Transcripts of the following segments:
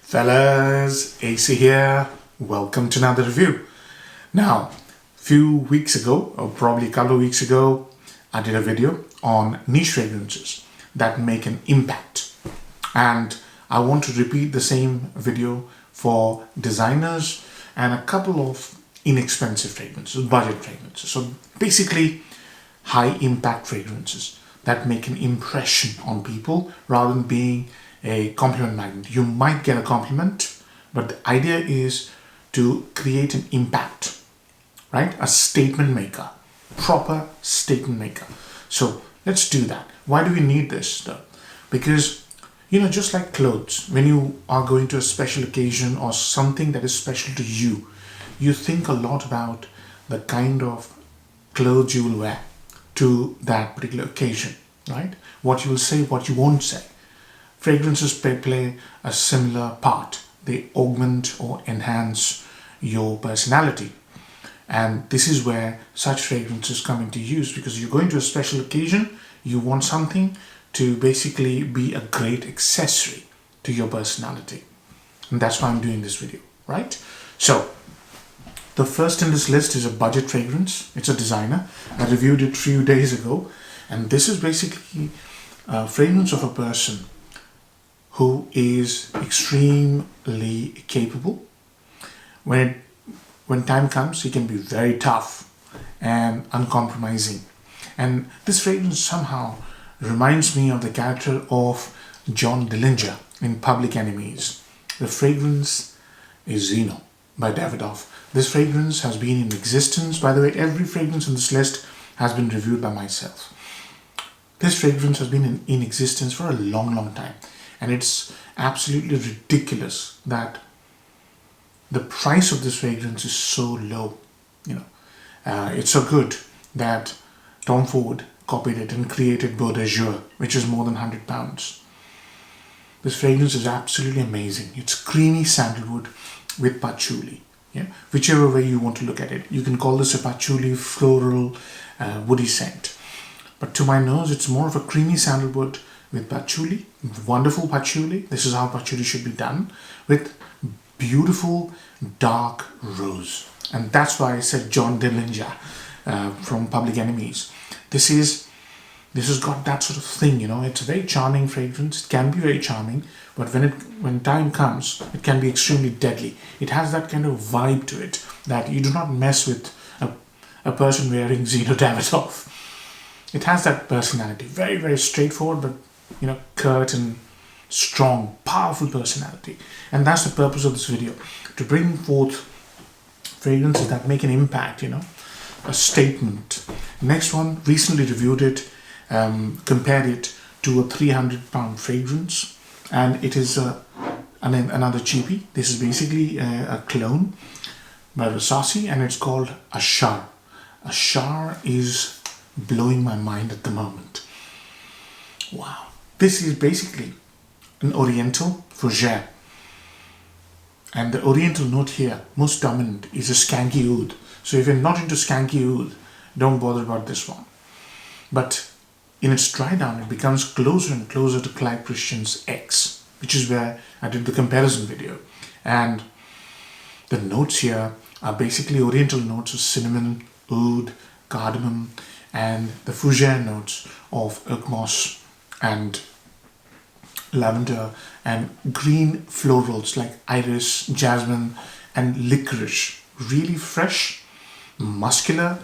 Fellas, AC here. Welcome to another review. Now, few weeks ago, or probably a couple of weeks ago, I did a video on niche fragrances that make an impact. And I want to repeat the same video for designers and a couple of inexpensive fragrances, budget fragrances. So basically, high impact fragrances that make an impression on people rather than being a compliment magnet. You might get a compliment, but the idea is to create an impact, right? A statement maker, proper statement maker. So let's do that. Why do we need this though? Because, just like clothes, when you are going to a special occasion or something that is special to you, you think a lot about the kind of clothes you will wear to that particular occasion, right? What you will say, what you won't say. Fragrances play a similar part. They augment or enhance your personality. And this is where such fragrances come into use, because you're going to a special occasion, you want something to basically be a great accessory to your personality. And that's why I'm doing this video, right? So, the first in this list is a budget fragrance. It's a designer. I reviewed it a few days ago. And this is basically a fragrance of a person who is extremely capable. When time comes, he can be very tough and uncompromising. And this fragrance somehow reminds me of the character of John Dillinger in Public Enemies. The fragrance is Zino by Davidoff. This fragrance has been in existence. By the way, every fragrance in this list has been reviewed by myself. This fragrance has been in existence for a long time. And it's absolutely ridiculous that the price of this fragrance is so low. It's so good that Tom Ford copied it and created Beau de Jour, which is more than £100. This fragrance is absolutely amazing. It's creamy sandalwood with patchouli. Whichever way you want to look at it. You can call this a patchouli, floral, woody scent. But to my nose, it's more of a creamy sandalwood with patchouli, wonderful patchouli. This is how patchouli should be done, with beautiful dark rose. And that's why I said John Dillinger from Public Enemies. This has got that sort of thing, It's a very charming fragrance. It can be very charming, but when time comes, it can be extremely deadly. It has that kind of vibe to it that you do not mess with a person wearing Zino Davidoff. It has that personality, very, very straightforward, but curt and strong, powerful personality. And that's the purpose of this video, to bring forth fragrances that make an impact, a statement. Next one, recently reviewed it, compared it to a £300 fragrance, and it is another cheapie. This is basically a clone by Rasasi, and it's called Ashaar. Ashaar is blowing my mind at the moment. Wow. This is basically an oriental fougere. And the oriental note here, most dominant, is a skanky oud. So if you're not into skanky oud, don't bother about this one. But in its dry down, it becomes closer and closer to Clive Christian's X, which is where I did the comparison video. And the notes here are basically oriental notes of cinnamon, oud, cardamom, and the fougere notes of oak and lavender and green florals like iris, jasmine, and licorice. Really fresh, muscular,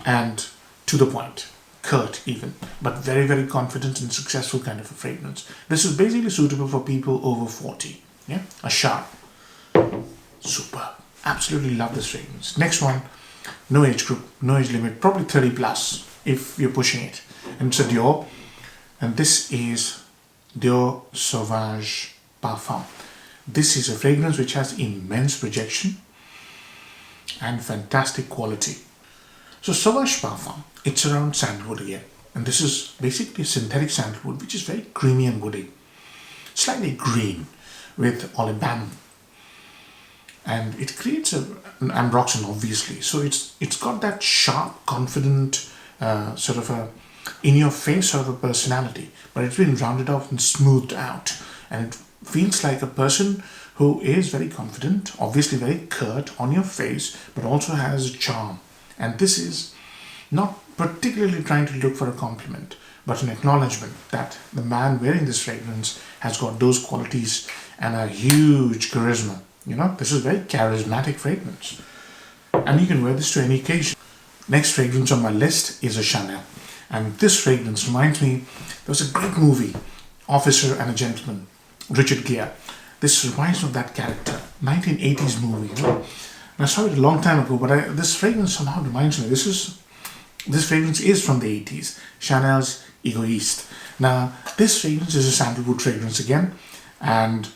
and to the point. Curt even, but very, very confident and successful kind of a fragrance. This is basically suitable for people over 40. Ashaar. Superb. Absolutely love this fragrance. Next one, no age group, no age limit, probably 30 plus if you're pushing it. And it's a Dior. And this is Dior Sauvage Parfum. This is a fragrance which has immense projection and fantastic quality. So Sauvage Parfum, it's around sandalwood again. And this is basically a synthetic sandalwood, which is very creamy and woody. Slightly green with olibanum. And it creates an ambroxan, obviously. So it's got that sharp, confident, sort of a in-your-face sort of a personality. But it's been rounded off and smoothed out. And it feels like a person who is very confident, obviously very curt on your face, but also has charm. And this is not particularly trying to look for a compliment, but an acknowledgement that the man wearing this fragrance has got those qualities and a huge charisma. This is very charismatic fragrance. And you can wear this to any occasion. Next fragrance on my list is a Chanel. And this fragrance reminds me, there was a great movie, Officer and a Gentleman, Richard Gere. This reminds me of that character, 1980s movie. And I saw it a long time ago, but this fragrance somehow reminds me. This fragrance is from the 80s, Chanel's Egoiste. Now, this fragrance is a sandalwood fragrance again, and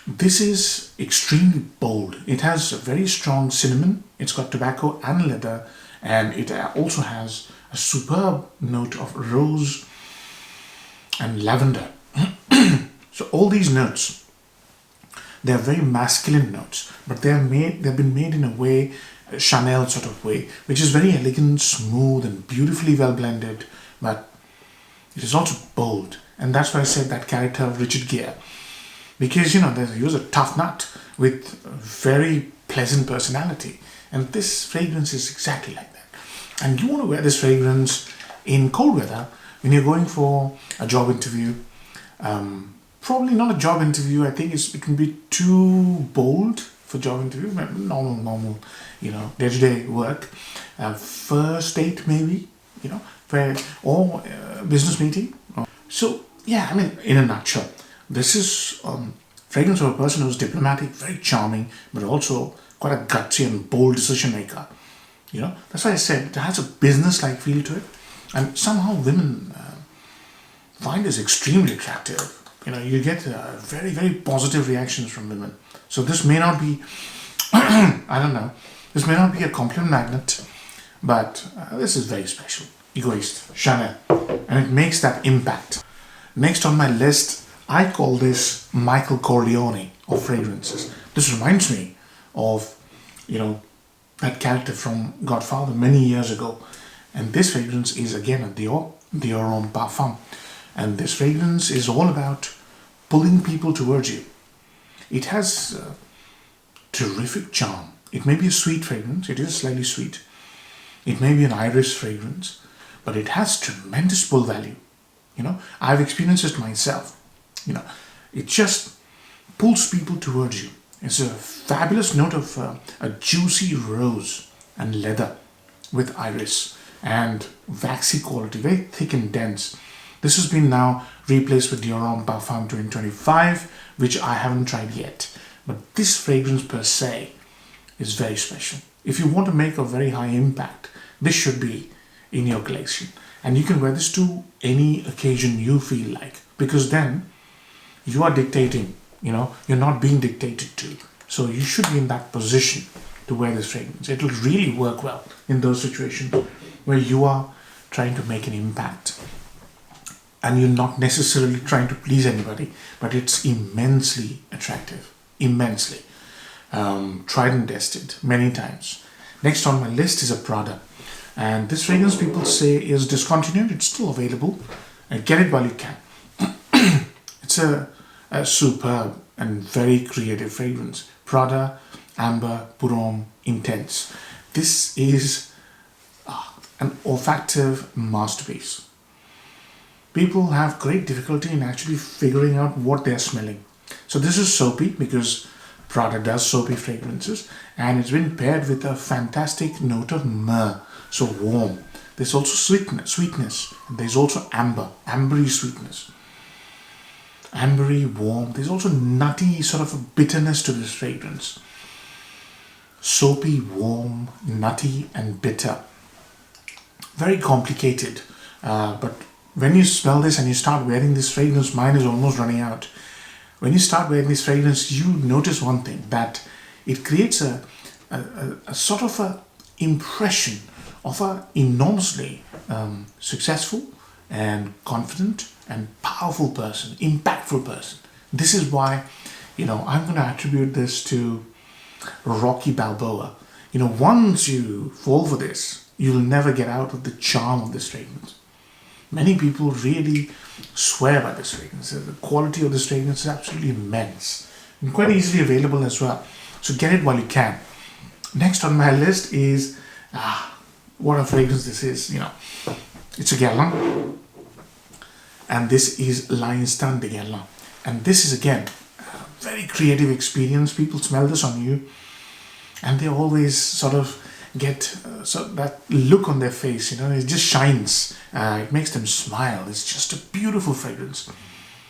this is extremely bold. It has a very strong cinnamon, it's got tobacco and leather, and it also has a superb note of rose and lavender. So all these notes, they're very masculine notes, but they've been made in a way, a Chanel sort of way, which is very elegant, smooth, and beautifully well blended, but it is also bold. And that's why I said that character of Richard Gere, because he was a tough nut with a very pleasant personality, and this fragrance is exactly like that. And you want to wear this fragrance in cold weather when you're going for a job interview. Probably not a job interview. I think it can be too bold for job interview. Normal, day-to-day work. First date maybe, or business meeting. So yeah, in a nutshell, this is fragrance of a person who's diplomatic, very charming, but also quite a gutsy and bold decision maker. That's why I said it has a business-like feel to it, and somehow women find this extremely attractive. You get very, very positive reactions from women. So this may not be, this may not be a compliment magnet, but this is very special. Egoiste, Chanel, and it makes that impact. Next on my list, I call this Michael Corleone of fragrances. This reminds me of, that character from Godfather many years ago. And this fragrance is again a Dior Homme Parfum. And this fragrance is all about pulling people towards you. It has terrific charm. It may be a sweet fragrance. It is slightly sweet. It may be an iris fragrance, but it has tremendous pull value. I've experienced it myself. It just pulls people towards you. It's a fabulous note of a juicy rose and leather with iris and waxy quality, very thick and dense. This has been now replaced with Dior Homme Parfum 2025, which I haven't tried yet. But this fragrance per se is very special. If you want to make a very high impact, this should be in your collection. And you can wear this to any occasion you feel like, because then you are dictating, you're not being dictated to. So you should be in that position to wear this fragrance. It will really work well in those situations where you are trying to make an impact. And you're not necessarily trying to please anybody, but it's immensely attractive. Immensely. Tried and tested many times. Next on my list is a Prada. And this fragrance people say is discontinued. It's still available. Get it while you can. It's a superb and very creative fragrance. Prada, Amber, Purhomme, Intense. This is an olfactive masterpiece. People have great difficulty in actually figuring out what they're smelling. So this is soapy because Prada does soapy fragrances, and it's been paired with a fantastic note of myrrh, so warm. There's also sweetness. There's also ambery sweetness. Ambery, warm. There's also nutty sort of a bitterness to this fragrance. Soapy, warm, nutty and bitter. Very complicated, but when you smell this and you start wearing this fragrance, mine is almost running out. When you start wearing this fragrance, you notice one thing, that it creates a sort of a impression of an enormously successful and confident and powerful person, impactful person. This is why, I'm going to attribute this to Rocky Balboa. Once you fall for this, you'll never get out of the charm of this fragrance. Many people really swear by this fragrance. The quality of this fragrance is absolutely immense. and quite easily available as well. So get it while you can. Next on my list is, what a fragrance this is, It's a Guerlain, and this is L'Instant de Guerlain. And this is again a very creative experience. People smell this on you, and they always sort of get that look on their face, it just shines. It makes them smile. It's just a beautiful fragrance.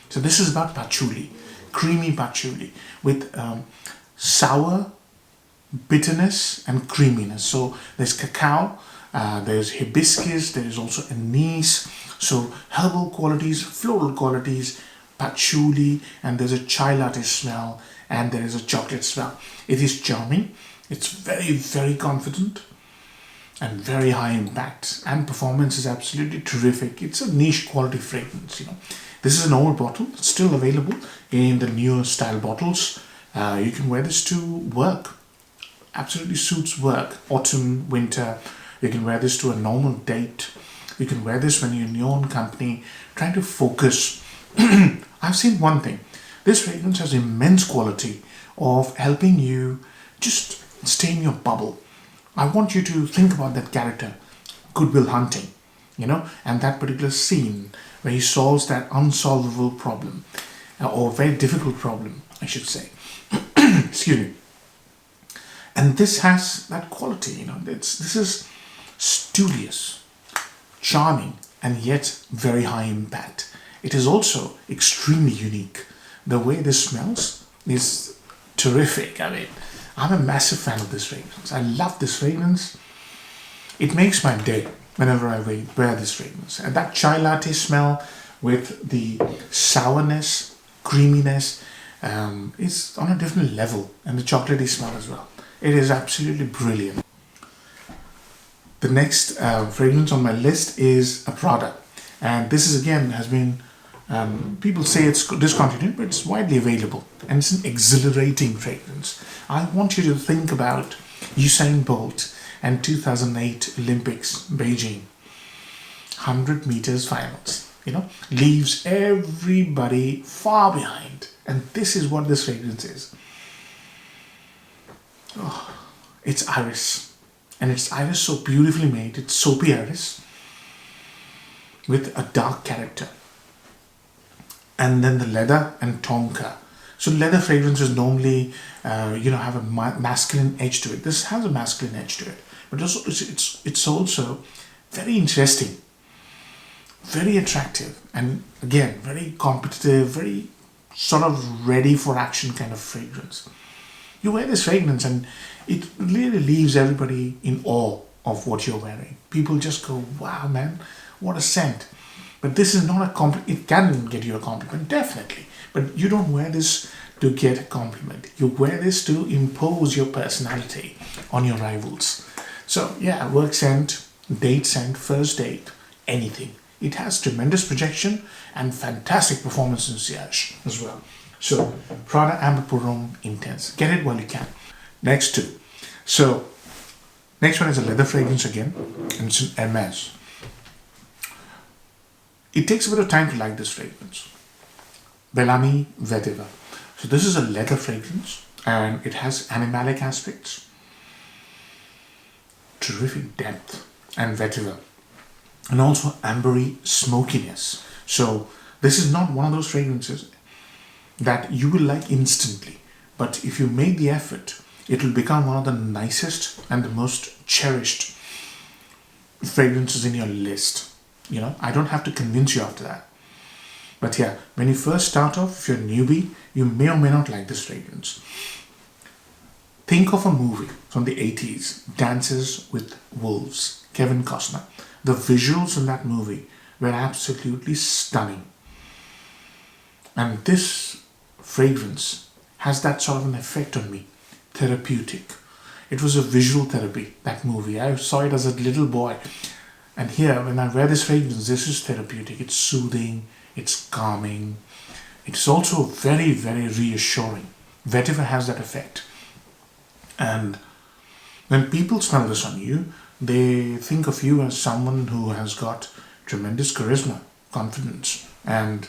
So this is about patchouli, creamy patchouli with sour bitterness and creaminess. So there's cacao, there's hibiscus, there is also anise. So herbal qualities, floral qualities, patchouli, and there's a chai latte smell, and there is a chocolate smell. It is charming. It's very, very confident and very high impact, and performance is absolutely terrific. It's a niche quality fragrance. This is an old bottle. It's still available in the newer style bottles. You can wear this to work. Absolutely suits work. Autumn, winter. You can wear this to a normal date. You can wear this when you're in your own company, trying to focus. I've seen one thing. This fragrance has immense quality of helping you just stay in your bubble. I want you to think about that character, Good Will Hunting, and that particular scene where he solves that unsolvable problem, or very difficult problem, I should say. Excuse me. And this has that quality, this is studious, charming, and yet very high impact. It is also extremely unique. The way this smells is terrific. I'm a massive fan of this fragrance. I love this fragrance. It makes my day whenever I wear this fragrance. And that chai latte smell with the sourness, creaminess is on a different level. And the chocolatey smell as well. It is absolutely brilliant. The next fragrance on my list is a Prada. And this is again has been, people say it's discontinued, but it's widely available. And it's an exhilarating fragrance. I want you to think about Usain Bolt and 2008 Olympics, Beijing. 100 meters finals, leaves everybody far behind. And this is what this fragrance is. Oh, it's iris. And it's iris so beautifully made. It's soapy iris with a dark character. And then the leather and tonka. So leather fragrances normally, have a masculine edge to it. This has a masculine edge to it. But also, it's also very interesting, very attractive, and again, very competitive, very sort of ready for action kind of fragrance. You wear this fragrance and it really leaves everybody in awe of what you're wearing. People just go, wow, man, what a scent. But this is not a compliment. It can get you a compliment, definitely. But you don't wear this to get a compliment. You wear this to impose your personality on your rivals. So yeah, work scent, date scent, first date, anything. It has tremendous projection and fantastic performance in sillage as well. So Prada Amber Pour Intense. Get it while you can. Next two. So next one is a leather fragrance again, and it's an Hermes. It takes a bit of time to like this fragrance. Bel Ami Vetiver. So this is a leather fragrance and it has animalic aspects, terrific depth and vetiver, and also ambery smokiness. So this is not one of those fragrances that you will like instantly, but if you make the effort, it will become one of the nicest and the most cherished fragrances in your list. I don't have to convince you after that. But yeah, when you first start off, if you're a newbie, you may or may not like this fragrance. Think of a movie from the 80s, Dances with Wolves, Kevin Costner. The visuals in that movie were absolutely stunning. And this fragrance has that sort of an effect on me, therapeutic. It was a visual therapy, that movie. I saw it as a little boy. And here, when I wear this fragrance, this is therapeutic. It's soothing, it's calming. It's also very, very reassuring. Vetiver has that effect. And when people smell this on you, they think of you as someone who has got tremendous charisma, confidence, and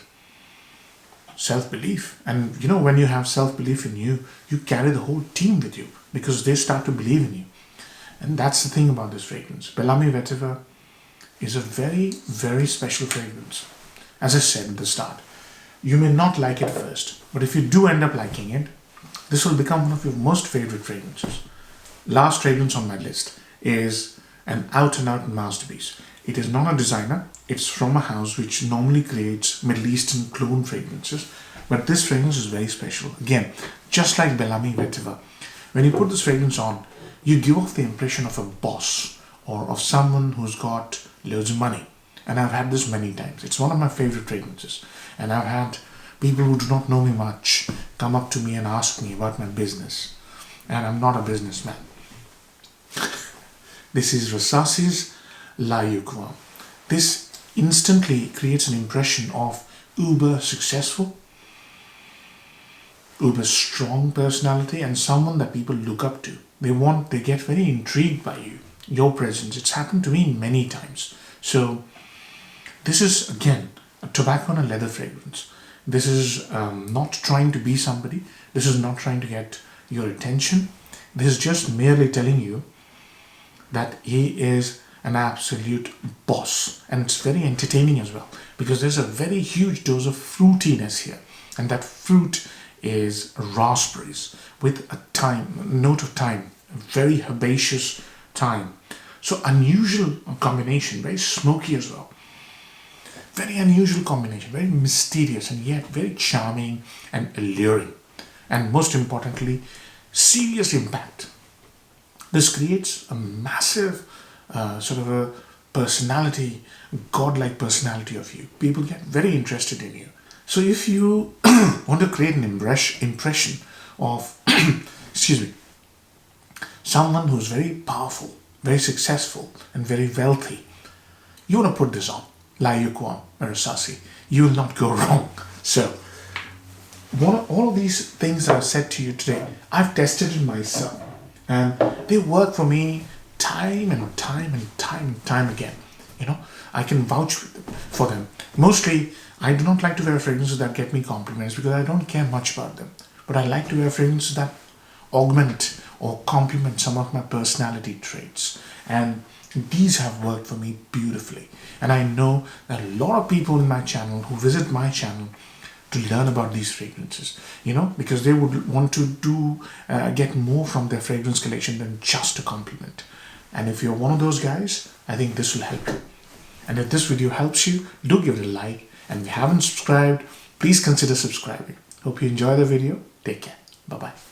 self-belief. And you know, when you have self-belief in you, you carry the whole team with you because they start to believe in you. And that's the thing about this fragrance. Bel Ami Vetiver is a very, very special fragrance. As I said at the start, you may not like it first, but if you do end up liking it, this will become one of your most favorite fragrances. Last fragrance on my list is an out-and-out masterpiece. It is not a designer, it's from a house which normally creates Middle Eastern clone fragrances, but this fragrance is very special. Again, just like Bel Ami Vetiver, when you put this fragrance on, you give off the impression of a boss or of someone who's got loads of money. And I've had this many times. It's one of my favorite fragrances. And I've had people who do not know me much come up to me and ask me about my business. And I'm not a businessman. This is Rasasi's Yuqawam. This instantly creates an impression of uber successful, uber strong personality, and someone that people look up to. They get very intrigued by you, your presence. It's happened to me many times. So this is, again, a tobacco and a leather fragrance. This is not trying to be somebody. This is not trying to get your attention. This is just merely telling you that he is an absolute boss. And it's very entertaining as well, because there's a very huge dose of fruitiness here. And that fruit is raspberries with a note of thyme, a very herbaceous thyme. So unusual combination, very smoky as well. Very unusual combination, very mysterious and yet very charming and alluring. And most importantly, serious impact. This creates a massive sort of a personality, godlike personality of you. People get very interested in you. So if you want to create an impression of, excuse me, someone who's very powerful, very successful, and very wealthy, you want to put this on, Yuqawam or Rasasi. You will not go wrong. So, all of these things that I've said to you today, I've tested it myself, and they work for me time and time and time and time again. You know, I can vouch for them. Mostly, I do not like to wear fragrances that get me compliments because I don't care much about them. But I like to wear fragrances that augment or complement some of my personality traits. And these have worked for me beautifully. And I know that a lot of people in my channel who visit my channel to learn about these fragrances, you know, because they would want to get more from their fragrance collection than just a compliment. And if you're one of those guys, I think this will help you. And if this video helps you, do give it a like. And if you haven't subscribed, please consider subscribing. Hope you enjoy the video. Take care. Bye-bye.